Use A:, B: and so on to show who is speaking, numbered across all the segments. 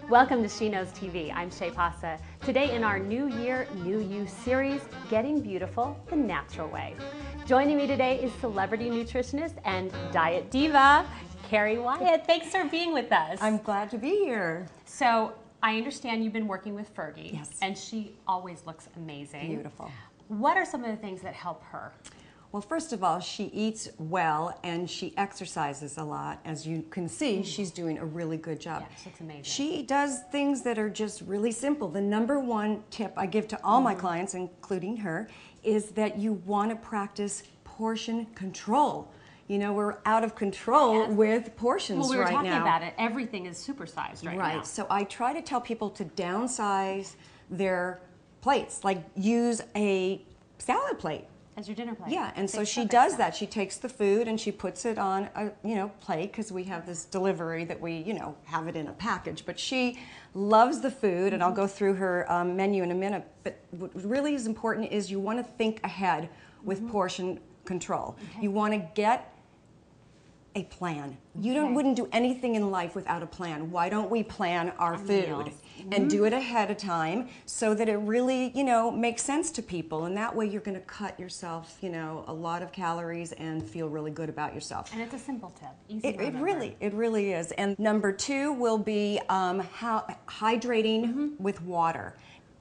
A: Welcome to She Knows TV. I'm Shea Pasa. Today in our New Year, New You series, Getting Beautiful the Natural Way. Joining me today is celebrity nutritionist and diet diva, Carrie Wiatt. Thanks for being with us.
B: I'm glad to be here.
A: So, I understand you've been working with Fergie.
B: Yes.
A: And she always looks amazing.
B: Beautiful.
A: What are some of the things that help her?
B: Well, first of all, she eats well and she exercises a lot. As you can see, she's doing a really good job.
A: Yeah, she looks amazing.
B: She does things that are just really simple. The number one tip I give to all my clients, including her, is that you want to practice portion control. You know, we're out of control with portions right now.
A: Well, we were talking about it. Everything is supersized right now.
B: Right. So I try to tell people to downsize their plates, like use a salad plate.
A: As your dinner plate.
B: Yeah, and so she does that. She takes the food and she puts it on a plate, because we have this delivery that we have it in a package. But she loves the food, and I'll go through her menu in a minute. But what really is important is you want to think ahead with portion control.
A: Okay.
B: You want to get a plan. You wouldn't do anything in life without a plan. Why don't we plan our food and do it ahead of time so that it really, makes sense to people, and that way you're going to cut yourself, a lot of calories and feel really good about yourself.
A: And it's a simple tip. Easy to
B: It
A: remember.
B: it really is. And number two will be hydrating with water.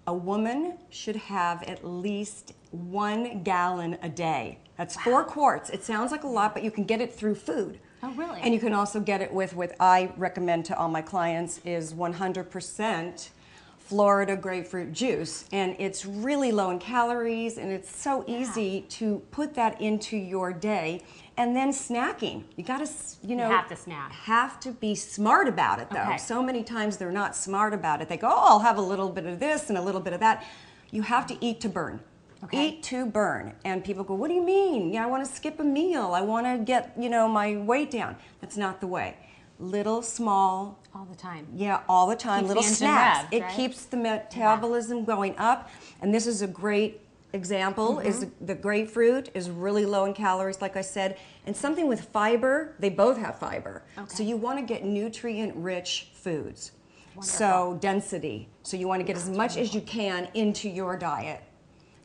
B: A woman should have at least 1 gallon a day. That's 4 quarts. It sounds like a lot, but you can get it through food.
A: Oh, really?
B: And you can also get it with what I recommend to all my clients is 100% Florida grapefruit juice. And it's really low in calories, and it's so easy to put that into your day. And then snacking. You gotta,
A: You have to snack.
B: Have to be smart about it, though.
A: Okay.
B: So many times they're not smart about it. They go, oh, I'll have a little bit of this and a little bit of that. You have to eat to burn.
A: Okay.
B: Eat to burn. And people go, what do you mean? Yeah, I want to skip a meal. I want to get, my weight down. That's not the way. Little, small.
A: All the time.
B: Yeah, all the time.
A: Keeps
B: Little
A: the engine
B: snacks.
A: revved,
B: It
A: right?
B: keeps the metabolism going up. And this is a great example. Is the grapefruit is really low in calories, like I said. And something with fiber, they both have fiber.
A: Okay.
B: So you want to get nutrient-rich foods.
A: Wonderful.
B: So density. So you want to get as much as you can into your diet.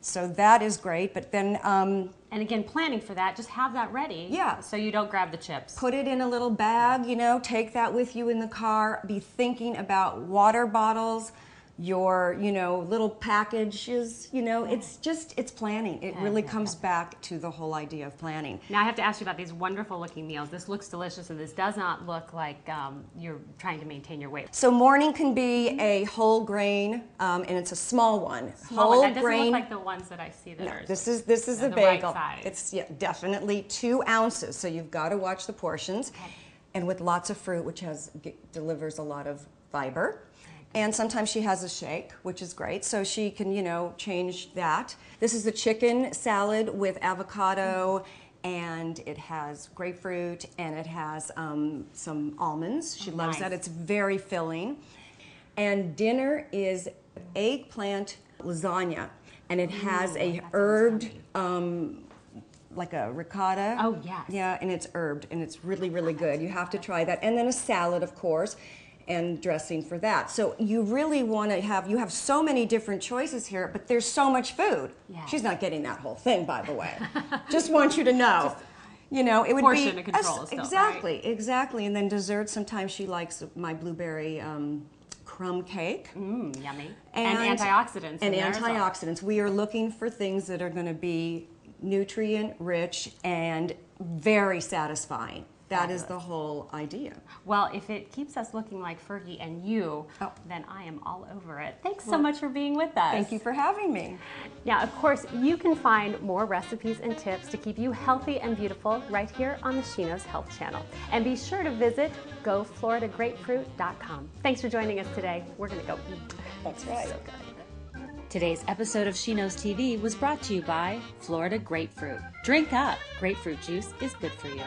B: So that is great, but then
A: And again, planning for that, just have that ready.
B: Yeah.
A: So you don't grab the chips.
B: put it in a little bag, take that with you in the car. Be thinking about water bottles, your, little packages, it's planning. It really comes back to the whole idea of planning.
A: Now I have to ask you about these wonderful looking meals. This looks delicious, and this does not look like you're trying to maintain your weight.
B: So morning can be a whole grain, and it's a small one.
A: Whole that doesn't look like the ones that I see that are.
B: This is a
A: the right
B: bagel.
A: size.
B: It's definitely 2 ounces, so you've got to watch the portions.
A: Okay.
B: And with lots of fruit, which delivers a lot of fiber. And sometimes she has a shake, which is great, so she can, change that. This is a chicken salad with avocado, and it has grapefruit, and it has some almonds. She loves that. It's very filling. And dinner is eggplant lasagna, and it has a herbed, like a ricotta.
A: Oh, yes.
B: Yeah, and it's herbed, and it's really, really good. You have to try that. And then a salad, of course, and dressing for that. So you really want to you have so many different choices here, but there's so much food.
A: Yeah.
B: She's not getting that whole thing, by the way. Just want you to know. It would
A: portion
B: be
A: control still,
B: exactly,
A: right?
B: Exactly. And then dessert, sometimes she likes my blueberry crumb cake.
A: Yummy. And antioxidants.
B: And
A: in there as well.
B: antioxidants. We are looking for things that are going to be nutrient rich and very satisfying. That is the whole idea.
A: Well, if it keeps us looking like Fergie and you, then I am all over it. Thanks so much for being with us.
B: Thank you for having me.
A: Now, of course, you can find more recipes and tips to keep you healthy and beautiful right here on the She Knows Health channel. And be sure to visit gofloridagrapefruit.com. Thanks for joining us today. We're going to go eat.
B: That's right.
A: So good.
C: Today's episode of She Knows TV was brought to you by Florida Grapefruit. Drink up. Grapefruit juice is good for you.